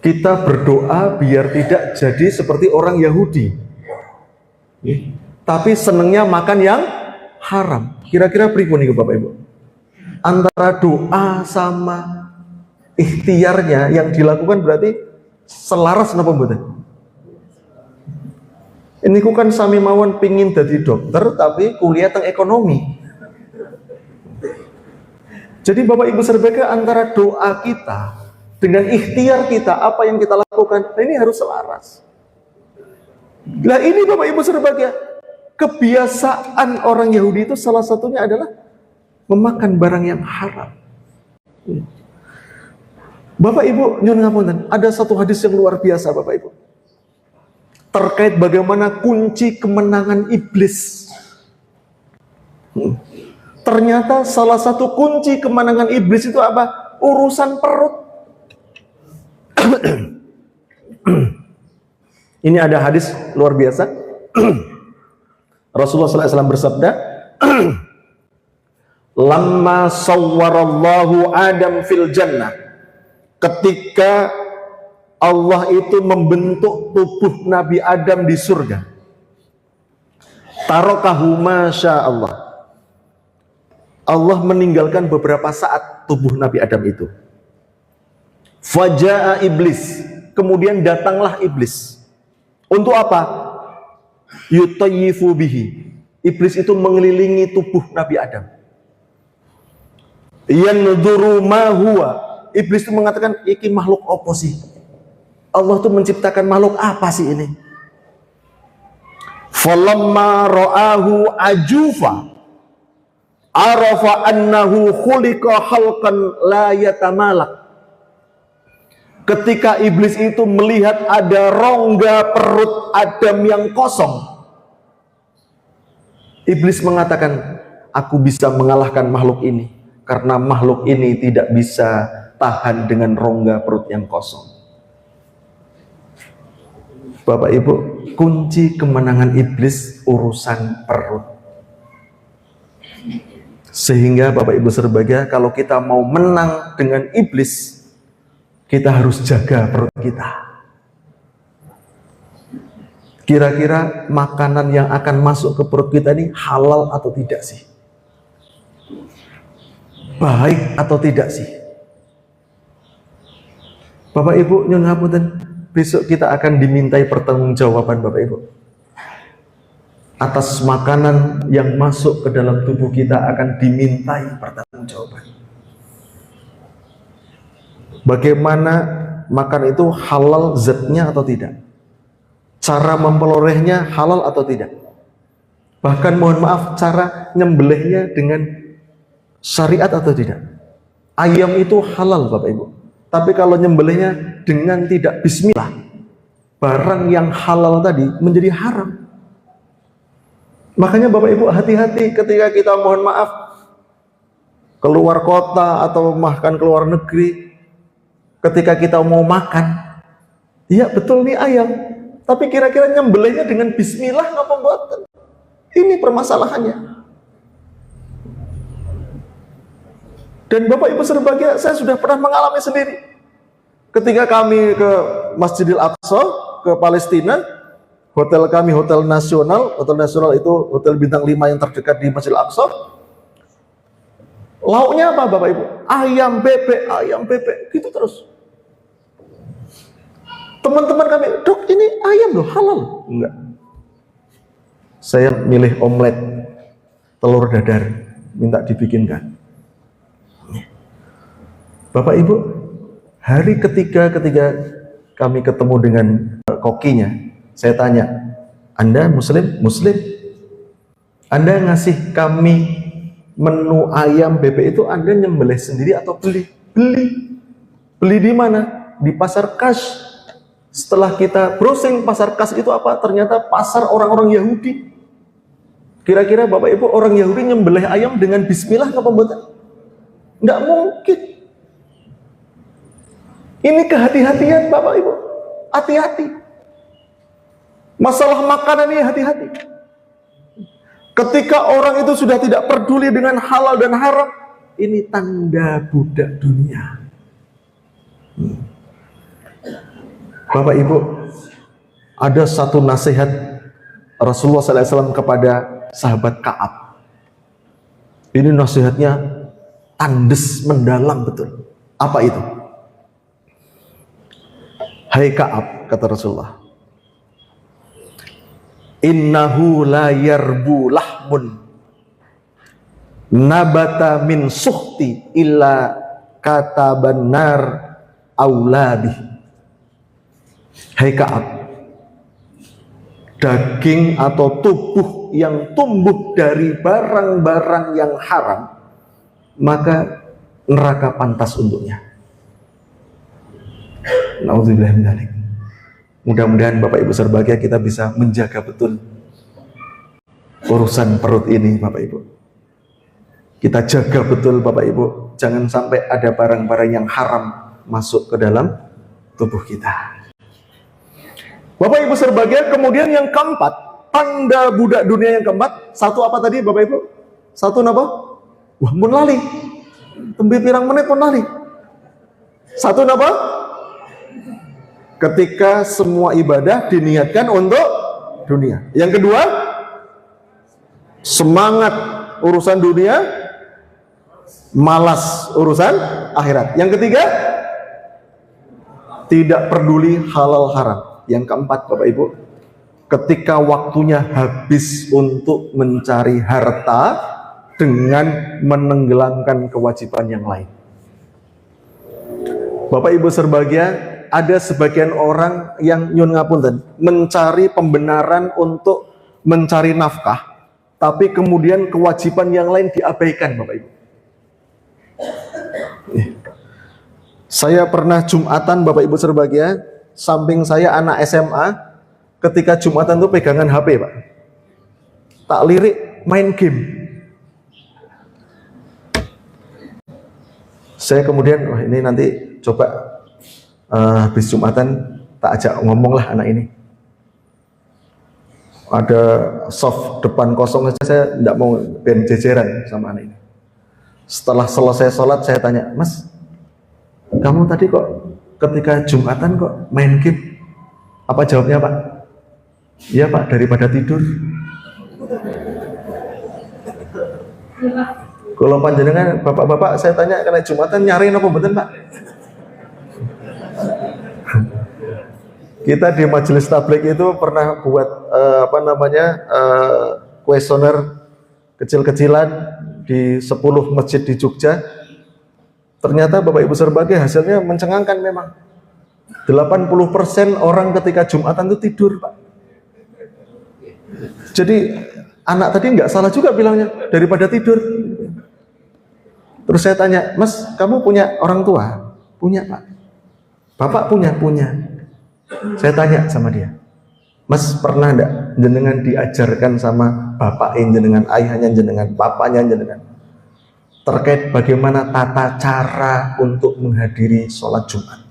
Kita berdoa biar tidak jadi seperti orang Yahudi, tapi senengnya makan yang haram. Kira-kira pripun niku Bapak Ibu? Antara doa sama ikhtiarnya yang dilakukan berarti selaras napa mboten? Ini ku kan sami mawon pingin jadi dokter tapi kuliah teng ekonomi. Jadi Bapak Ibu serbahagia, antara doa kita dengan ikhtiar kita, apa yang kita lakukan, ini harus selaras. Nah ini Bapak Ibu serbahagia, kebiasaan orang Yahudi itu salah satunya adalah memakan barang yang haram. Bapak Ibu nyuwun ngapunten, ada satu hadis yang luar biasa Bapak Ibu, terkait bagaimana kunci kemenangan iblis. Ternyata salah satu kunci kemenangan iblis itu apa? Urusan perut. Ini ada hadis luar biasa. Rasulullah SAW bersabda, Lamma sawwarallahu Adam fil jannah, ketika Allah itu membentuk tubuh Nabi Adam di surga. Tarokahu masya Allah. Allah meninggalkan beberapa saat tubuh Nabi Adam itu. Faja'a iblis. Kemudian datanglah iblis. Untuk apa? Yutayyifu bihi. Iblis itu mengelilingi tubuh Nabi Adam. Yanzuru ma huwa. Iblis itu mengatakan, iki makhluk apa sih? Allah tuh menciptakan makhluk apa sih ini? Falamma ra'ahu ajufa arafa annahu khuliqa khalqan la yatamalak. Ketika iblis itu melihat ada rongga perut Adam yang kosong, iblis mengatakan, aku bisa mengalahkan makhluk ini karena makhluk ini tidak bisa tahan dengan rongga perut yang kosong. Bapak Ibu, kunci kemenangan iblis urusan perut. Sehingga Bapak Ibu berbahagia, kalau kita mau menang dengan iblis, kita harus jaga perut kita. Kira-kira makanan yang akan masuk ke perut kita ini halal atau tidak sih? Baik atau tidak sih? Bapak Ibu, nyun ngapunten, besok kita akan dimintai pertanggungjawaban Bapak Ibu. Atas makanan yang masuk ke dalam tubuh kita akan dimintai pertanggungjawaban. Bagaimana makan itu halal zatnya atau tidak? Cara memperolehnya halal atau tidak? Bahkan mohon maaf, cara nyembelihnya dengan syariat atau tidak? Ayam itu halal Bapak Ibu. Tapi kalau nyembelihnya dengan tidak bismillah, barang yang halal tadi menjadi haram. Makanya Bapak Ibu hati-hati ketika kita mohon maaf keluar kota atau bahkan keluar negeri, ketika kita mau makan, iya betul nih ayam, tapi kira-kira nyembelihnya dengan bismillah ngapa mboten? Ini permasalahannya. Dan Bapak Ibu berbahagia, saya sudah pernah mengalami sendiri. Ketika kami ke Masjidil Aqsa, ke Palestina, hotel kami hotel nasional itu hotel bintang 5 yang terdekat di Masjidil Aqsa. Lauknya apa Bapak Ibu? Ayam bebek, gitu terus. Teman-teman kami, dok ini ayam loh, halal? Enggak. Saya milih omelet, telur dadar, minta dibikinkan. Bapak Ibu, hari ketika kami ketemu dengan kokinya, saya tanya, Anda Muslim? Muslim. Anda ngasih kami menu ayam bebek itu Anda nyembelih sendiri atau beli? Beli di mana? Di pasar Kash. Setelah kita browsing pasar Kash itu apa? Ternyata pasar orang-orang Yahudi. Kira-kira Bapak Ibu, orang Yahudi nyembelih ayam dengan bismillah apa mboten? Enggak mungkin. Ini kehati-hatian Bapak Ibu. Hati-hati. Masalah makanan ini hati-hati. Ketika orang itu sudah tidak peduli dengan halal dan haram, ini tanda budak dunia. Bapak Ibu, ada satu nasihat Rasulullah SAW kepada sahabat Ka'ab. Ini nasihatnya tandes mendalam betul. Apa itu? Hai Ka'ab, kata Rasulullah, innahu la yarbu lahmun nabata min suhti illa kataban nar auladi. Hai Ka'ab, daging atau tubuh yang tumbuh dari barang-barang yang haram, maka neraka pantas untuknya. Nauzubillah min dzalik. Mudah-mudahan Bapak Ibu berbahagia kita bisa menjaga betul urusan perut ini Bapak Ibu. Kita jaga betul Bapak Ibu, jangan sampai ada barang-barang yang haram masuk ke dalam tubuh kita. Bapak Ibu berbahagia, kemudian yang keempat, tanda budak dunia yang keempat, satu apa tadi Bapak Ibu? Satu apa? Wah, mun lali. Tembe pirang menit pun lali. Satu apa? ketika semua ibadah diniatkan untuk dunia. Yang kedua, semangat urusan dunia, malas urusan akhirat. Yang ketiga, tidak peduli halal haram. Yang keempat, Bapak Ibu, ketika waktunya habis untuk mencari harta dengan menenggelamkan kewajiban yang lain. Bapak Ibu serbahagia, ada sebagian orang yang nyun ngapunten mencari pembenaran untuk mencari nafkah, tapi kemudian kewajiban yang lain diabaikan, Bapak Ibu. Saya pernah Jumatan, Bapak Ibu serbahagia, samping saya anak SMA, ketika Jumatan itu pegangan HP, Pak. Tak lirik main game. Saya kemudian, wah ini nanti coba habis Jumatan tak ajak ngomong lah anak ini. Ada soft depan kosong saja, saya tidak mau jejeran sama anak ini. Setelah selesai sholat saya tanya, Mas, kamu tadi kok ketika Jumatan kok main game? Apa jawabnya, Pak? Iya, Pak, daripada tidur. Kalau panjenengan bapak-bapak saya tanya karena Jumatan nyariin apa mboten, Pak? Kita di majelis tabligh itu pernah buat kuesioner kecil-kecilan di 10 masjid di Jogja. Ternyata Bapak Ibu serbahagia hasilnya mencengangkan memang. 80% orang ketika Jumatan itu tidur, Pak. Jadi anak tadi nggak salah juga bilangnya, daripada tidur. Terus saya tanya, Mas, kamu punya orang tua? Punya, Pak. Bapak punya. Saya tanya sama dia, Mas, pernah enggak jenengan diajarkan sama bapak jenengan, ayahnya jenengan, bapaknya jenengan terkait bagaimana tata cara untuk menghadiri sholat Jumat?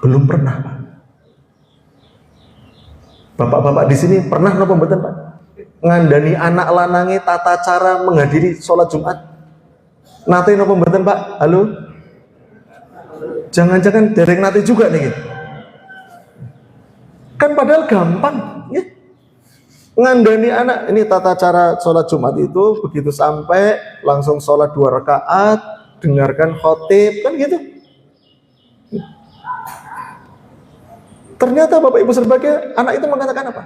Belum pernah, Pak. Bapak-bapak di sini pernah napa mboten, Pak? Ngandani anak lanange tata cara menghadiri sholat Jumat? Nate napa mboten, Pak? Halo? Jangan-jangan dereng nate juga nih gitu. Kan padahal gampang ya. Ngandani anak, ini tata cara sholat Jumat itu begitu sampai langsung sholat 2 rakaat, dengarkan khotib, kan gitu. Ternyata Bapak Ibu serbahagia, anak itu mengatakan apa?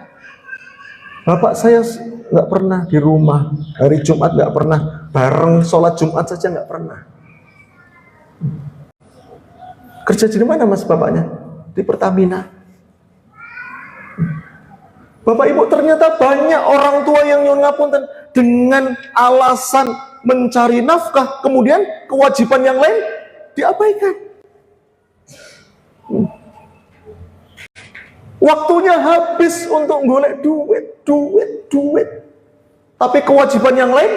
Bapak, saya nggak pernah di rumah hari Jumat, nggak pernah bareng sholat Jumat saja, nggak pernah. Kerja di mana, Mas, bapaknya? Di Pertamina. Bapak Ibu, ternyata banyak orang tua yang nyuwun ngapunten dengan alasan mencari nafkah, kemudian kewajiban yang lain diabaikan. Waktunya habis untuk golek duit. Tapi kewajiban yang lain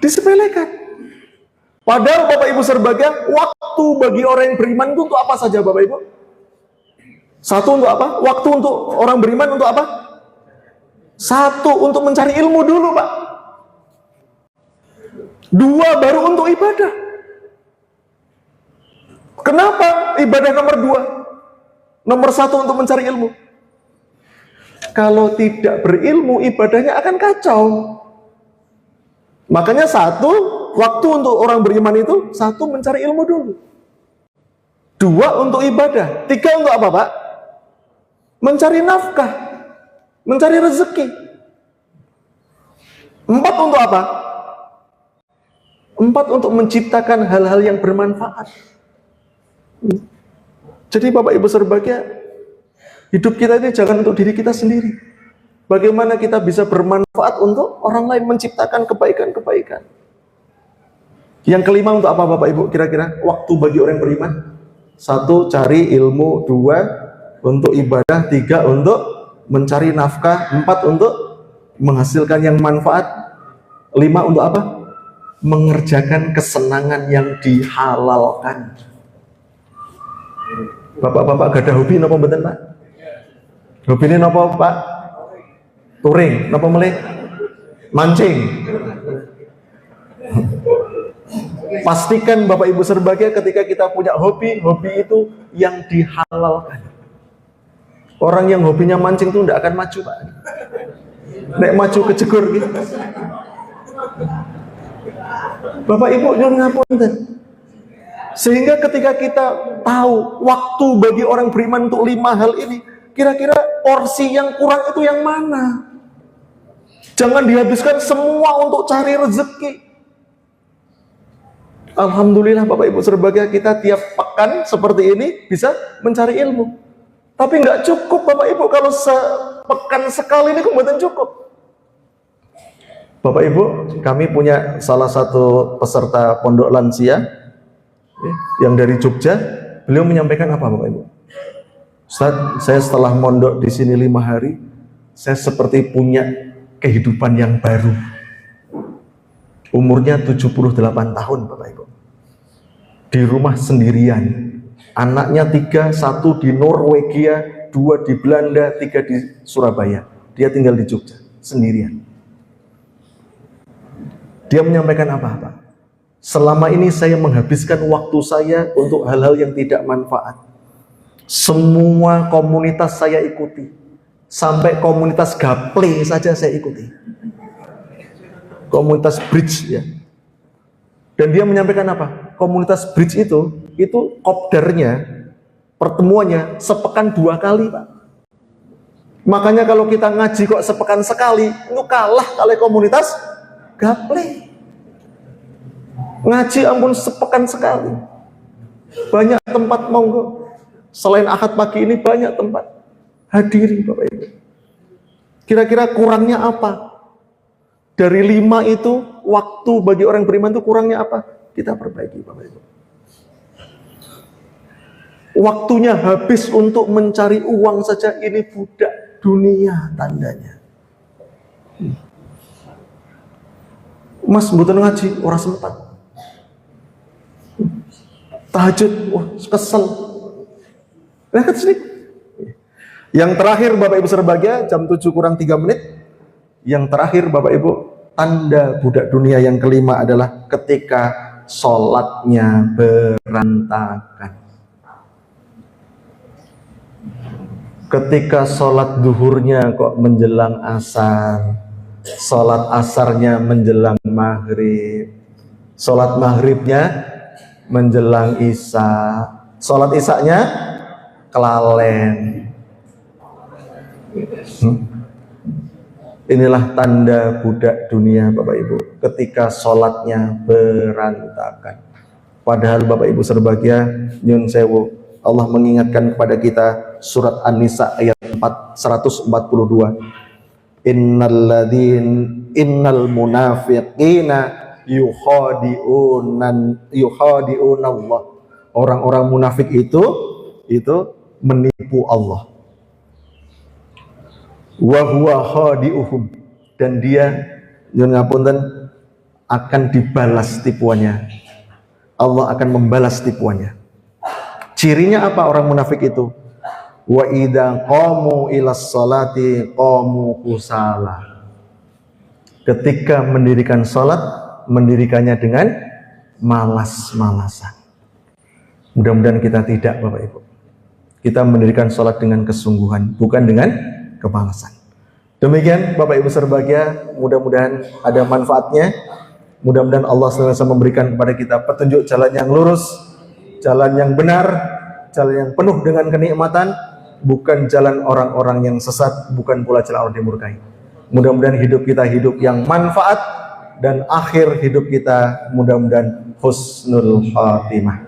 disepelekan. Padahal Bapak Ibu serbahagia, waktu bagi orang yang beriman itu untuk apa saja, Bapak Ibu? Satu, untuk apa? Waktu untuk orang beriman untuk apa? Satu, untuk mencari ilmu dulu, Pak. 2, baru untuk ibadah. Kenapa ibadah nomor 2? Nomor 1 untuk mencari ilmu. Kalau tidak berilmu, ibadahnya akan kacau. Makanya 1, waktu untuk orang beriman itu 1, mencari ilmu dulu. 2, untuk ibadah. 3, untuk apa, Pak? Mencari nafkah, mencari rezeki. 4, untuk apa? 4, untuk menciptakan hal-hal yang bermanfaat. Jadi Bapak Ibu serbahagia, hidup kita ini jangan untuk diri kita sendiri. Bagaimana kita bisa bermanfaat untuk orang lain, menciptakan kebaikan-kebaikan. Yang kelima untuk apa, Bapak Ibu? Kira-kira waktu bagi orang beriman. 1, cari ilmu. 2, untuk ibadah. 3, untuk mencari nafkah. 4, untuk menghasilkan yang manfaat. 5, untuk apa? Mengerjakan kesenangan yang dihalalkan. Bapak-bapak gada hobi napa mboten, Pak? Hobine napa, Pak? Touring, napa melih? Mancing. Pastikan Bapak Ibu berbahagia ketika kita punya hobi, hobi itu yang dihalalkan. Orang yang hobinya mancing itu tidak akan maju, Pak. Nek maju kejegur gitu. Bapak Ibu nyuwun ngapunten. Sehingga ketika kita tahu waktu bagi orang beriman untuk 5 hal ini, kira-kira porsi yang kurang itu yang mana? Jangan dihabiskan semua untuk cari rezeki. Alhamdulillah Bapak Ibu berbahagia, kita tiap pekan seperti ini bisa mencari ilmu. Tapi nggak cukup Bapak Ibu, kalau sepekan sekali ini kemudian cukup. Bapak Ibu, kami punya salah satu peserta pondok lansia yang dari Jogja. Beliau menyampaikan apa Bapak Ibu? Ustaz, saya setelah mondok di sini 5 hari, saya seperti punya kehidupan yang baru. Umurnya 78 tahun Bapak Ibu. Di rumah sendirian. Anaknya 3, 1 di Norwegia, 2 di Belanda, 3 di Surabaya. Dia tinggal di Jogja, sendirian. Dia menyampaikan apa? Selama ini saya menghabiskan waktu saya untuk hal-hal yang tidak manfaat. Semua komunitas saya ikuti. Sampai komunitas gaple saja saya ikuti. Komunitas bridge ya. Dan dia menyampaikan apa? Komunitas bridge itu kopdarnya, pertemuannya sepekan 2 kali Pak. Makanya kalau kita ngaji kok sepekan sekali, itu kalah kali komunitas gaple. Ngaji ampun sepekan sekali. Banyak tempat monggo. Selain Ahad pagi ini banyak tempat. Hadiri Bapak Ibu. Kira-kira kurangnya apa? Dari 5 itu, waktu bagi orang beriman itu kurangnya apa? Kita perbaiki Bapak Ibu. Waktunya habis untuk mencari uang saja, ini budak dunia tandanya. Mas mboten ngaji, ora sempat. Tahajud, wah kesel. Lihat sini. Yang terakhir Bapak Ibu berbahagia, jam 7 kurang 3 menit. Yang terakhir Bapak Ibu, tanda budak dunia yang kelima adalah ketika sholatnya berantakan. Ketika sholat duhurnya kok menjelang asar, sholat asarnya menjelang maghrib, sholat maghribnya menjelang isya, sholat isyanya kelalen. Inilah tanda budak dunia Bapak Ibu, ketika sholatnya berantakan. Padahal Bapak Ibu berbahagia, nyun sewu, Allah mengingatkan kepada kita surat An-Nisa ayat 142. Innal munafiqina yukhadi'una Allah. Orang-orang munafik itu menipu Allah. Wa huwa khadi'uhum, dan dia nyun ngapunten akan dibalas tipuannya. Allah akan membalas tipuannya. Cirinya apa orang munafik itu? Wa idza qamu ilas salati qamu kusala. Ketika mendirikan salat, mendirikannya dengan malas-malasan. Mudah-mudahan kita tidak Bapak Ibu. Kita mendirikan salat dengan kesungguhan, bukan dengan kemalasan. Demikian Bapak Ibu berbahagia, mudah-mudahan ada manfaatnya. Mudah-mudahan Allah senantiasa memberikan kepada kita petunjuk jalan yang lurus, jalan yang benar, jalan yang penuh dengan kenikmatan, bukan jalan orang-orang yang sesat, bukan pula jalan orang dimurkai. Mudah-mudahan hidup kita hidup yang manfaat, dan akhir hidup kita mudah-mudahan husnul khatimah.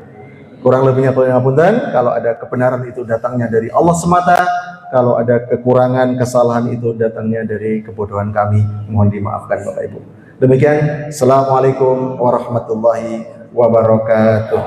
Kurang lebihnya pengapunten, kalau ada kebenaran itu datangnya dari Allah semata, kalau ada kekurangan, kesalahan itu datangnya dari kebodohan kami, mohon dimaafkan Bapak Ibu. Demikian, Assalamualaikum warahmatullahi wabarakatuh.